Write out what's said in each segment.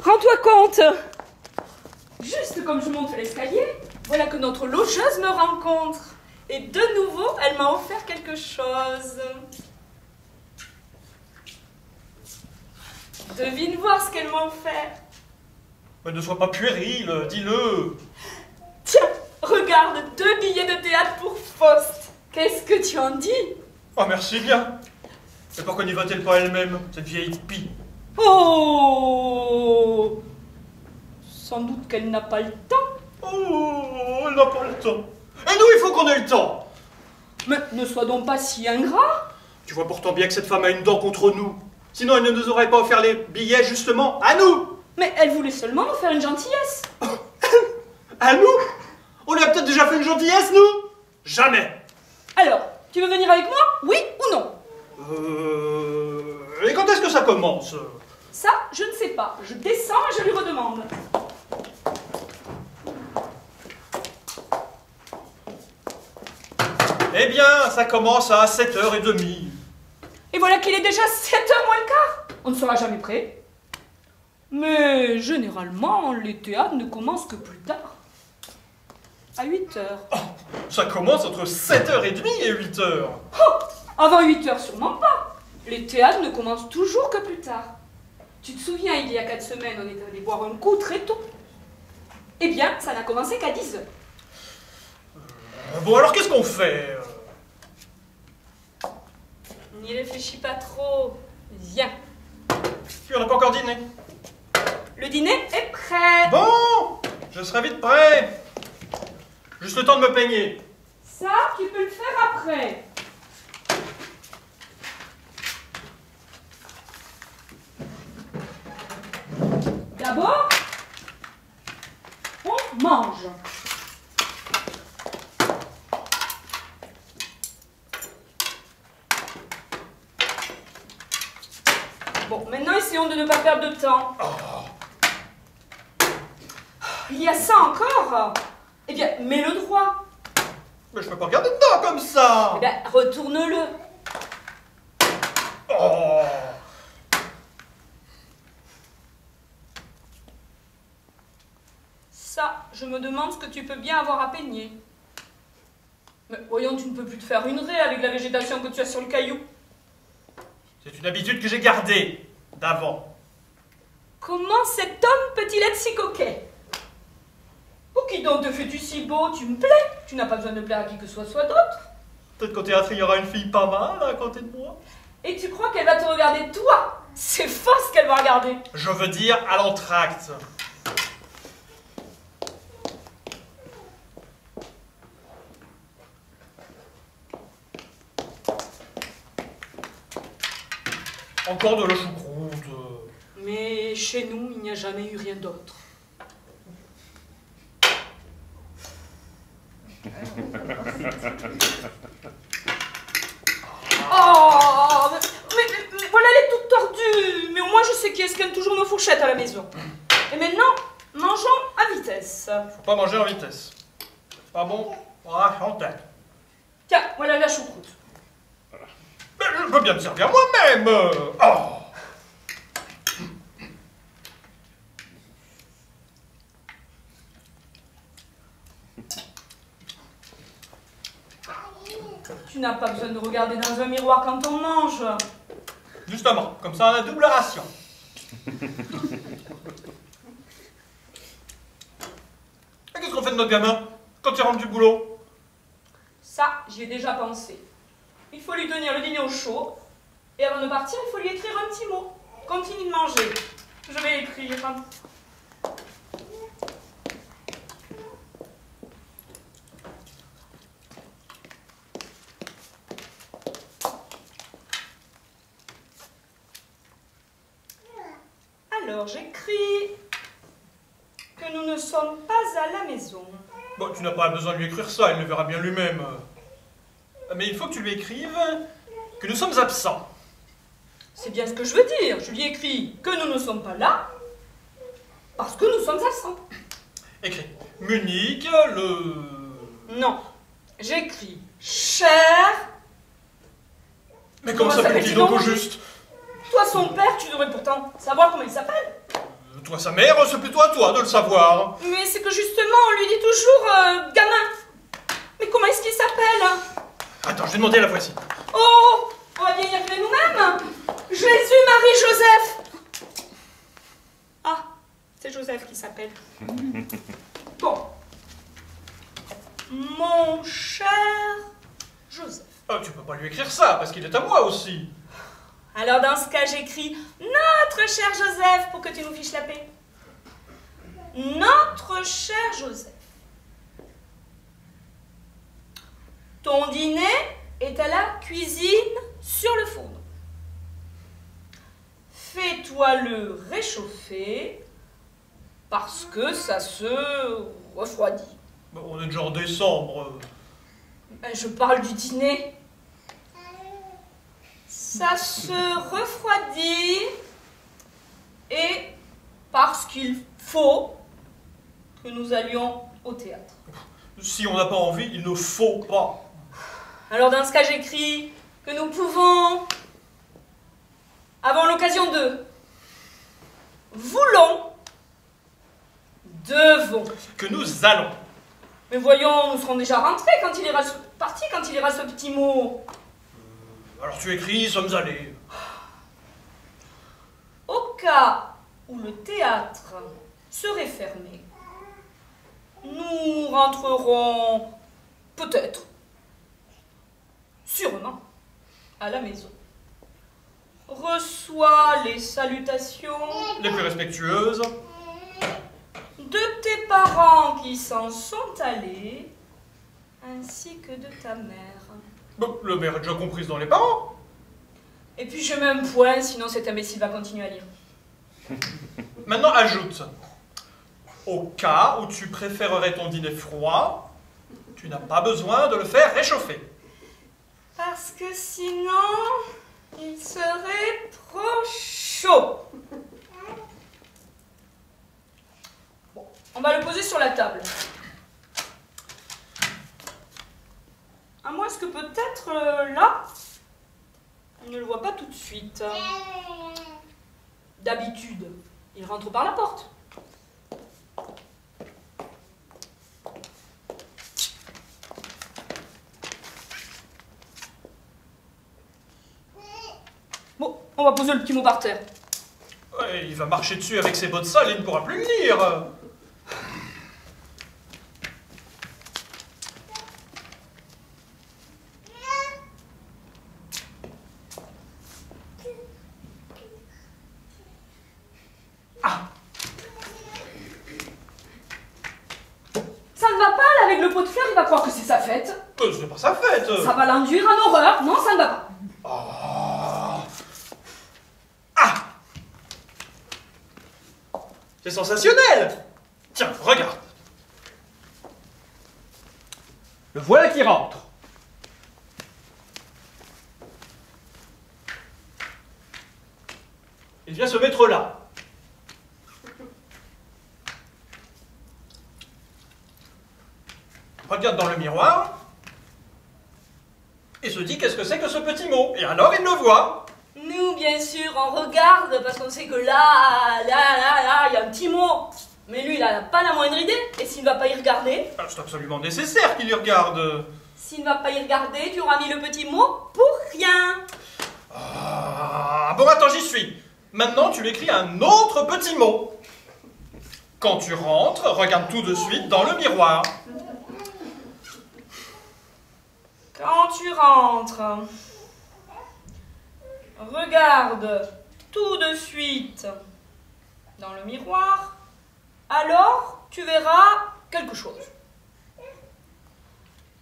rends-toi compte. Juste comme je monte l'escalier, voilà que notre logeuse me rencontre. Et de nouveau, elle m'a offert quelque chose. Devine voir ce qu'elle m'a offert. Mais ne sois pas puéril, dis-le. Tiens, regarde, 2 billets de théâtre pour Faust. Qu'est-ce que tu en dis? Oh, merci bien. Et pourquoi n'y va-t-elle pas elle-même, cette vieille pie? Oh! Sans doute qu'elle n'a pas le temps. Oh, elle n'a pas le temps. Et nous, il faut qu'on ait le temps. Mais ne sois donc pas si ingrat. Tu vois pourtant bien que cette femme a une dent contre nous. Sinon, elle ne nous aurait pas offert les billets, justement, à nous. Mais elle voulait seulement nous faire une gentillesse. À nous? On lui a peut-être déjà fait une gentillesse, nous? Jamais. Alors, tu veux venir avec moi? Oui ou non? Et quand est-ce que ça commence? Ça, je ne sais pas. Je descends et je lui redemande. Eh bien, ça commence à 7h30. Et voilà qu'il est déjà 7h moins le quart. On ne sera jamais prêt. Mais généralement, les théâtres ne commencent que plus tard. À 8h. Oh, ça commence entre 7h30 et 8h. Oh, avant 8h, sûrement pas. Les théâtres ne commencent toujours que plus tard. Tu te souviens, il y a 4 semaines, on est allé boire un coup très tôt. Eh bien, ça n'a commencé qu'à 10h. Bon, alors qu'est-ce qu'on fait? N'y réfléchis pas trop. Viens. Puis on n'a pas encore dîné. Le dîner est prêt. Bon, je serai vite prêt. Juste le temps de me peigner. Ça, tu peux le faire après. D'abord, on mange. Bon, maintenant essayons de ne pas perdre de temps. Il y a ça encore? Eh bien, mets-le droit. Mais je peux pas regarder dedans comme ça. Eh bien, retourne-le. Oh. Ça, je me demande ce que tu peux bien avoir à peigner. Mais voyons, tu ne peux plus te faire une raie avec la végétation que tu as sur le caillou. C'est une habitude que j'ai gardée d'avant. Comment cet homme peut-il être si coquet? Pour qui donc te fais-tu si beau? Tu me plais. Tu n'as pas besoin de plaire à qui que ce soit d'autre. Peut-être qu'au théâtre, il y aura une fille pas mal à côté de moi. Et tu crois qu'elle va te regarder toi? C'est faux ce qu'elle va regarder. Je veux dire à l'entracte. Encore de la choucroute. Mais chez nous, il n'y a jamais eu rien d'autre. Oh, mais voilà, elle est toute tordue. Mais au moins, je sais qui est-ce qui aime toujours nos fourchettes à la maison. Et maintenant, mangeons à vitesse. Faut pas manger en vitesse. Pas bon? Ah, en tête. Tiens, voilà la choucroute. Mais je peux bien me servir moi-même. Oh. Tu n'as pas besoin de regarder dans un miroir quand on mange. Justement, comme ça on a double ration. Et qu'est-ce qu'on fait de notre gamin quand il rentre du boulot? Ça, j'y ai déjà pensé. Il faut lui tenir le dîner au chaud. Et avant de partir, il faut lui écrire un petit mot. Continue de manger. Je vais écrire. Alors, j'écris que nous ne sommes pas à la maison. Bon, tu n'as pas besoin de lui écrire ça, il le verra bien lui-même. Mais il faut que tu lui écrives que nous sommes absents. C'est bien ce que je veux dire. Je lui écris que nous ne sommes pas là parce que nous sommes absents. Écris Munich, le... Non. J'écris cher. Mais comment s'appelle-t-il donc au juste? Toi, son père, tu devrais pourtant savoir comment il s'appelle. Toi, sa mère, c'est plutôt à toi de le savoir. Mais c'est que justement, on lui dit toujours gamin. Mais comment est-ce qu'il s'appelle? Attends, je vais demander à la voisine. Oh, on va bien y arriver nous-mêmes. Jésus, Marie, Joseph. Ah, c'est Joseph qui s'appelle. Bon. Mon cher Joseph. Oh, tu peux pas lui écrire ça, parce qu'il est à moi aussi. Alors dans ce cas, j'écris notre cher Joseph pour que tu nous fiches la paix. Notre cher Joseph. Ton dîner est à la cuisine sur le fourneau. Fais-toi le réchauffer parce que ça se refroidit. Bon, on est déjà en décembre. Je parle du dîner. Ça se refroidit et parce qu'il faut que nous allions au théâtre. Si on n'a pas envie, il ne faut pas. Alors dans ce cas, j'écris que nous pouvons, avant l'occasion de, voulons, devons. Que nous allons. Mais voyons, nous serons déjà rentrés quand il ira parti quand il ira ce petit mot. Alors tu écris, sommes allés. Au cas où le théâtre serait fermé, nous rentrerons peut-être, sûrement, à la maison. Reçois les salutations Les plus respectueuses. de tes parents qui s'en sont allés, ainsi que de ta mère. Bon, le maire est déjà comprise dans les parents. Et puis je mets un point, sinon cet imbécile va continuer à lire. Maintenant, ajoute. Au cas où tu préférerais ton dîner froid, tu n'as pas besoin de le faire réchauffer. Parce que sinon, il serait trop chaud. Bon, on va le poser sur la table. À moins que peut-être là, on ne le voit pas tout de suite. D'habitude, il rentre par la porte. Bon, on va poser le petit mot par terre. Ouais, il va marcher dessus avec ses bottes sales et il ne pourra plus le lire. Ça ne va pas là avec le pot de fleurs, il va croire que c'est sa fête. Ce n'est pas sa fête. Ça va l'induire en horreur. Non, ça ne va pas. Oh. Ah. C'est sensationnel. Tiens, regarde. Le voilà qui rentre. Il vient se mettre là. Regarde dans le miroir et se dit qu'est-ce que c'est que ce petit mot. Et alors il le voit. Nous, bien sûr, on regarde parce qu'on sait que là, il y a un petit mot. Mais lui, il n'a pas la moindre idée. Et s'il ne va pas y regarder, Ah, c'est absolument nécessaire qu'il y regarde. s'il ne va pas y regarder, tu auras mis le petit mot pour rien. Ah, bon, attends, j'y suis. Maintenant, tu écris un autre petit mot. Quand tu rentres, regarde tout de suite dans le miroir. Quand tu rentres, regarde tout de suite dans le miroir, alors tu verras quelque chose.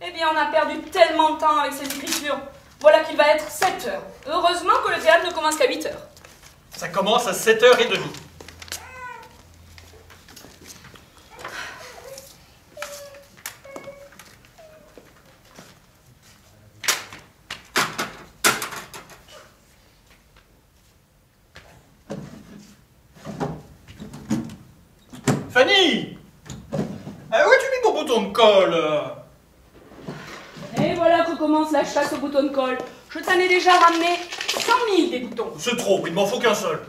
Eh bien, on a perdu tellement de temps avec cette écriture. Voilà qu'il va être 7 heures. Heureusement que le théâtre ne commence qu'à 8 heures. Ça commence à 7h30. Fanny! Où as-tu mis mon bouton de colle? Et voilà que commence la chasse au bouton de colle. Je t'en ai déjà ramené 100 000 des boutons. C'est trop, il m'en faut qu'un seul.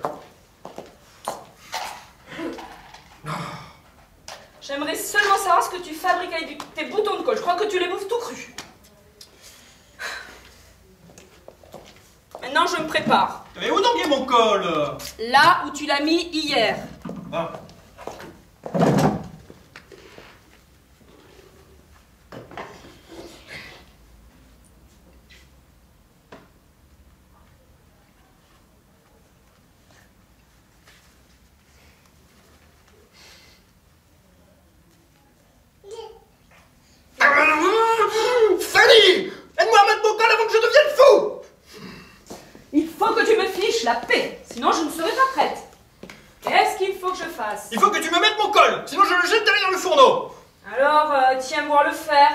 seulement savoir ce que tu fabriques avec tes boutons de colle. Je crois que tu les bouffes tout crus. Maintenant, je me prépare. Mais où donc est mon col? Là où tu l'as mis hier. Ah. Fanny! Aide-moi à mettre mon col avant que je devienne fou! Il faut que tu me fiches la paix, sinon je ne serai pas prête. Qu'est-ce qu'il faut que je fasse? Il faut que tu me mettes mon col, sinon je le jette derrière le fourneau! Alors, tiens voir le faire.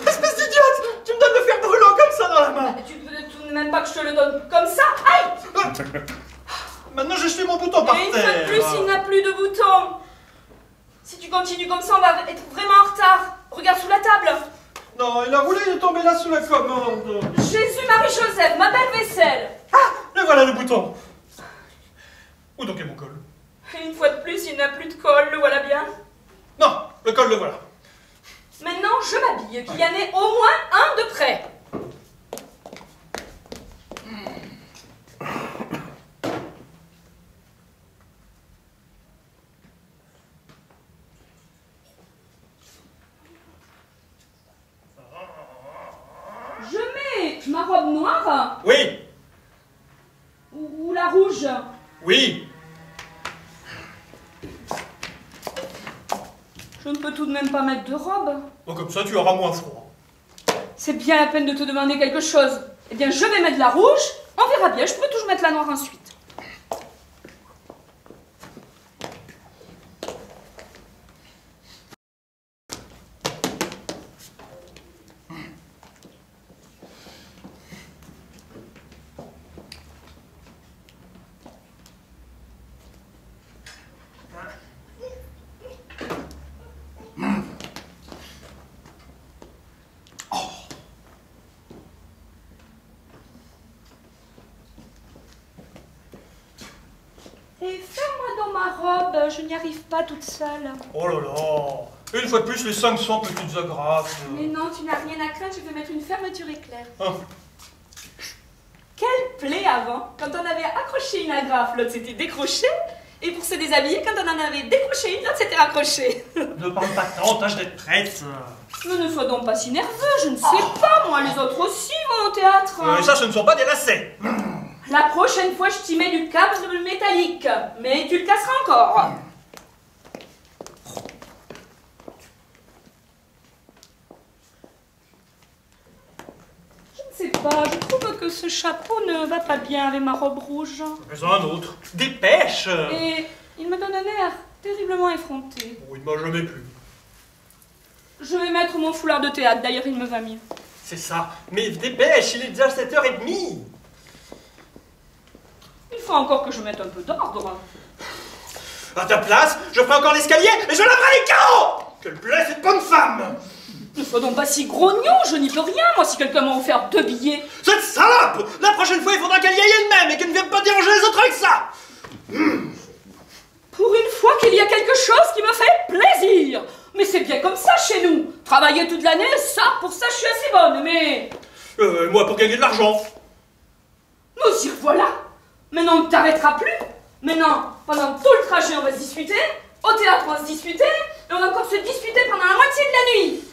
Espèce d'idiote! Tu me donnes le fer brûlant comme ça dans la main! Tu ne veux tout de même pas que je te le donne comme ça? Aïe! Maintenant je suis mon bouton par Et une terre! fois de plus, il n'a plus de bouton. Si tu continues comme ça, on va être vraiment en retard. Regarde sous la table. Non, il a roulé, il est tombé là sous la commande! Jésus, Marie-Joseph, ma belle vaisselle. Ah! Le voilà le bouton! Où donc est mon col? Et une fois de plus, il n'a plus de colle, le voilà bien. Non, le col le voilà. Maintenant, je m'habille, qu'il y en ait au moins un de près. Je mets ma robe noire Oui! ou la rouge. Oui! Je ne peux tout de même pas mettre de robe. Bon, comme ça tu auras moins froid. C'est bien la peine de te demander quelque chose. Eh bien, je vais mettre la rouge. On verra bien, je peux toujours mettre la noire ensuite. Et fais-moi dans ma robe, je n'y arrive pas toute seule. Oh là là! Une fois de plus, les 500 petites agrafes. Mais non, tu n'as rien à craindre, je vais mettre une fermeture éclair. Ah. Quelle plaie avant! Quand on avait accroché une agrafe, l'autre s'était décroché. Et pour se déshabiller, quand on en avait décroché une, l'autre s'était raccroché. Ne parle pas tant, tâche d'être prête. Mais ne sois donc pas si nerveux, je ne sais pas, moi, les autres aussi vont au théâtre. Et ça, ce ne sont pas des lacets. La prochaine fois, je t'y mets du câble métallique, mais tu le casseras encore. Je ne sais pas, je trouve que ce chapeau ne va pas bien avec ma robe rouge. Mais un autre. Dépêche! Et il me donne un air terriblement effronté. Oh, il ne m'a jamais plu. Je vais mettre mon foulard de théâtre, d'ailleurs il me va mieux. C'est ça. Mais dépêche, il est déjà 7h30. Il faut encore que je mette un peu d'ordre. À ta place, je ferai encore l'escalier et je laverai les carreaux! Quelle plaie, cette bonne femme! Ne sois donc pas si grognon, je n'y peux rien, moi, si quelqu'un m'a offert 2 billets. Cette salope! La prochaine fois, il faudra qu'elle y aille elle-même et qu'elle ne vienne pas déranger les autres avec ça! Pour une fois qu'il y a quelque chose qui me fait plaisir. Mais c'est bien comme ça chez nous. Travailler toute l'année, ça, pour ça, je suis assez bonne, mais... Moi, pour gagner de l'argent. Nous y revoilà. Maintenant, on ne t'arrêtera plus. Maintenant, pendant tout le trajet, on va se disputer. Au théâtre, on va se disputer. Et on va encore se disputer pendant la moitié de la nuit.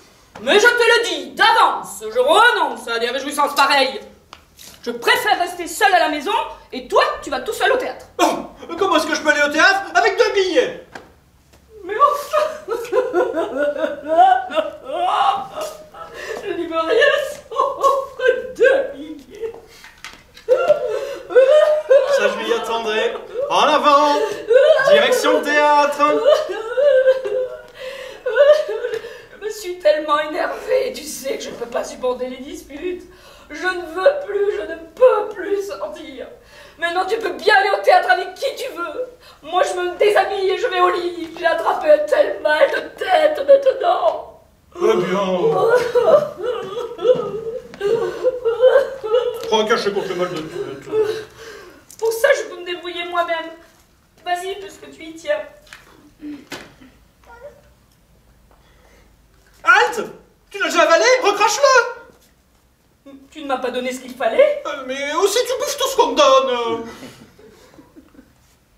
Mais je te le dis, d'avance, je renonce à des réjouissances pareilles. Je préfère rester seule à la maison, et toi, tu vas tout seul au théâtre. Oh, comment est-ce que je peux aller au théâtre avec 2 billets? Mais enfin... Je n'y veux rien sauf 2 billets. Ça, je m'y attendrai. En avant! Direction le théâtre! Je me suis tellement énervée, tu sais que je ne peux pas supporter les disputes. Je ne veux plus, je ne peux plus sortir. Maintenant, tu peux bien aller au théâtre avec qui tu veux. Moi, je me déshabille et je vais au lit. J'ai attrapé un tel mal de tête maintenant. Eh bien... Prends un cachet contre le mal de tête. suite de ce que tu y tiens. Halte! Tu l'as déjà avalé? Recrache-le! Tu ne m'as pas donné ce qu'il fallait. Mais aussi tu bouffes tout ce qu'on te donne!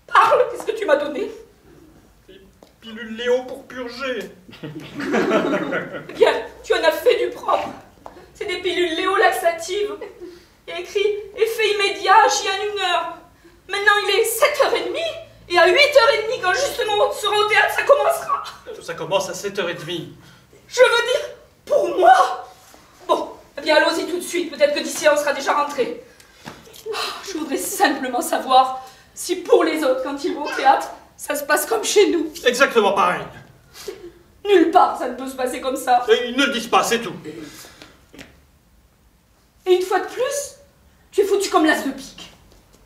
Parle, qu'est-ce que tu m'as donné? Des pilules Léo pour purger. Bien, tu en as fait du propre. C'est des pilules Léo laxatives. Il y a écrit effet immédiat, agit en 1 heure. Maintenant il est 7h30 et à 8h30, quand justement on sera au théâtre, ça commencera. Ça commence à 7h30. Je veux dire, pour moi. Bon, eh bien allons-y tout de suite, peut-être que d'ici là on sera déjà rentré. Je voudrais simplement savoir si pour les autres, quand ils vont au théâtre, ça se passe comme chez nous. Exactement pareil. Nulle part ça ne peut se passer comme ça. Et ils ne le disent pas, c'est tout. Et une fois de plus, tu es foutu comme l'as de pique.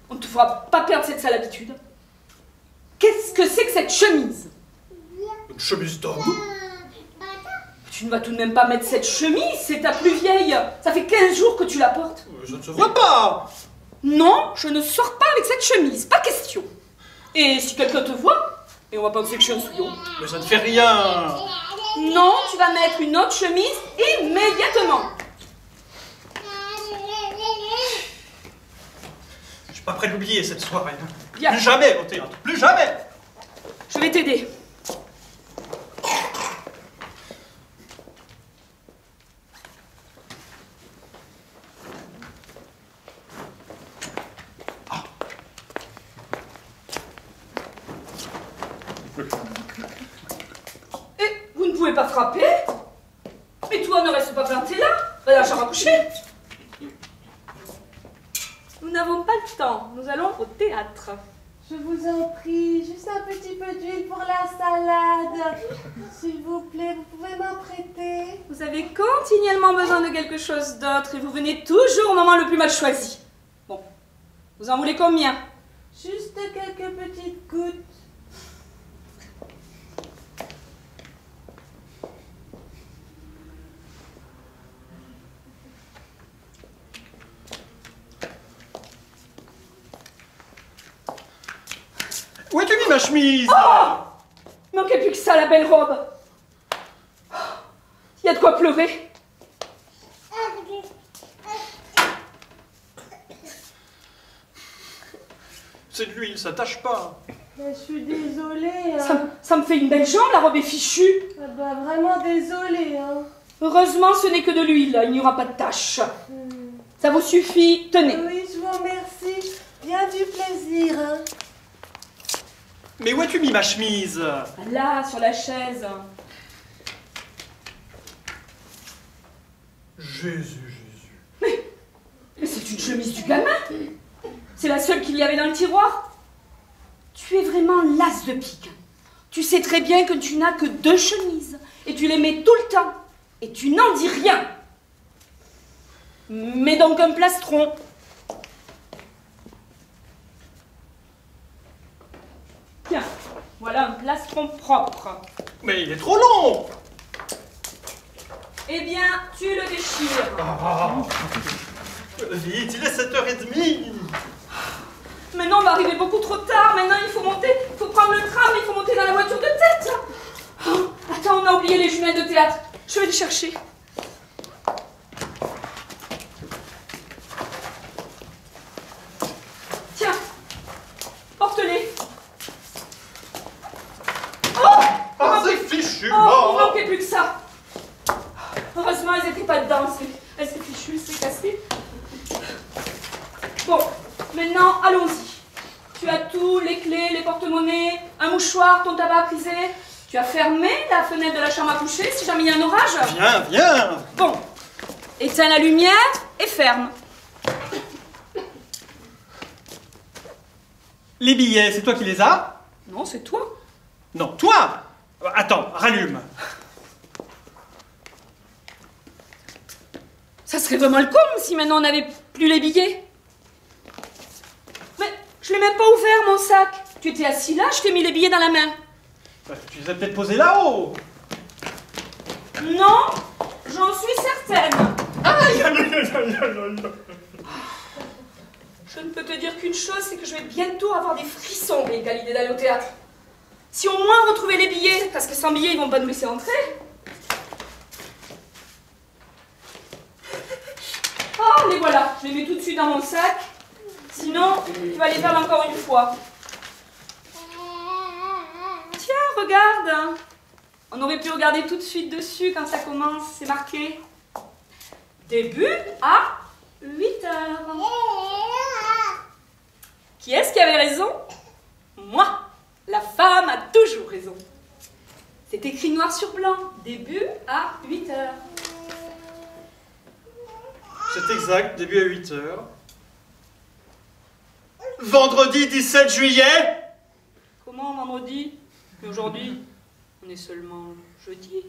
On ne te fera pas perdre cette sale habitude. Qu'est-ce que c'est que cette chemise? Une chemise d'homme? Tu ne vas tout de même pas mettre cette chemise, c'est ta plus vieille. Ça fait 15 jours que tu la portes. Ça ne se voit pas. Non, je ne sors pas avec cette chemise, pas question. Et si quelqu'un te voit, et on va penser que je suis un souillon. Mais ça ne fait rien. Non, tu vas mettre une autre chemise immédiatement. Je suis pas prêt d'oublier cette soirée. Bien. Plus jamais au théâtre, plus jamais. Je vais t'aider. Et vous ne pouvez pas frapper? Mais toi, ne reste pas planté là. Va dans la chambre à coucher. Nous n'avons pas le temps. Nous allons au théâtre. Je vous en prie, juste un petit peu d'huile pour la salade. S'il vous plaît, vous pouvez m'en prêter? Vous avez continuellement besoin de quelque chose d'autre et vous venez toujours au moment le plus mal choisi. Bon, vous en voulez combien? Juste quelques petites gouttes. Où as-tu mis ma chemise? Oh! Il manquait plus que ça, la belle robe. Il y a de quoi pleurer. C'est de l'huile, ça tâche pas. Je suis désolée. Hein. Ça me fait une belle jambe, la robe est fichue. Ah bah, vraiment désolée. Hein. Heureusement, ce n'est que de l'huile, il n'y aura pas de tache. Ça vous suffit, tenez. Oui, je vous remercie. Bien du plaisir. Hein. Mais où as-tu mis ma chemise? Là, sur la chaise. Jésus. Mais c'est une chemise du gamin. C'est la seule qu'il y avait dans le tiroir. Tu es vraiment l'as de pique. Tu sais très bien que tu n'as que 2 chemises. Et tu les mets tout le temps. Et tu n'en dis rien. Mets donc un plastron. Tiens, voilà un plastron propre. Mais il est trop long. Eh bien, tu le déchires. Vite, il est 7h30. Maintenant, on va arriver beaucoup trop tard. Maintenant, il faut monter, il faut prendre le tram, il faut monter dans la voiture de tête. Oh, attends, on a oublié les jumelles de théâtre. Je vais les chercher. Tiens, porte-les. Ah, c'est fichu. Oh, il manquait plus que ça. Heureusement, elles n'étaient pas dedans. Elles étaient fichues, c'est cassé. Bon, maintenant, allons-y. Tu as tout, les clés, les porte-monnaies, un mouchoir, ton tabac prisé. Tu as fermé la fenêtre de la chambre à coucher si jamais il y a un orage. Viens. Bon, éteins la lumière et ferme. Les billets, c'est toi qui les as? Non, c'est toi. Non, toi. Attends, rallume. Ça serait vraiment le con si maintenant on n'avait plus les billets. Mais je l'ai même pas ouvert, mon sac. Tu étais assis là, je t'ai mis les billets dans la main. Tu les as peut-être posés là-haut. Non, j'en suis certaine. Aïe. Je ne peux te dire qu'une chose, c'est que je vais bientôt avoir des frissons avec à l'idée d'aller au théâtre. Si au moins on retrouvait les billets, parce que sans billets, ils vont pas nous laisser entrer. Ah, les voilà, je les mets tout de suite dans mon sac. Sinon, tu vas les perdre encore une fois. Tiens, regarde. On aurait pu regarder tout de suite dessus quand ça commence, c'est marqué. Début à 8h. Qui est-ce qui avait raison? Moi. La femme a toujours raison. C'est écrit noir sur blanc. Début à 8h. C'est exact, début à 8h. Vendredi 17 juillet. Comment vendredi? Mais aujourd'hui, on est seulement jeudi.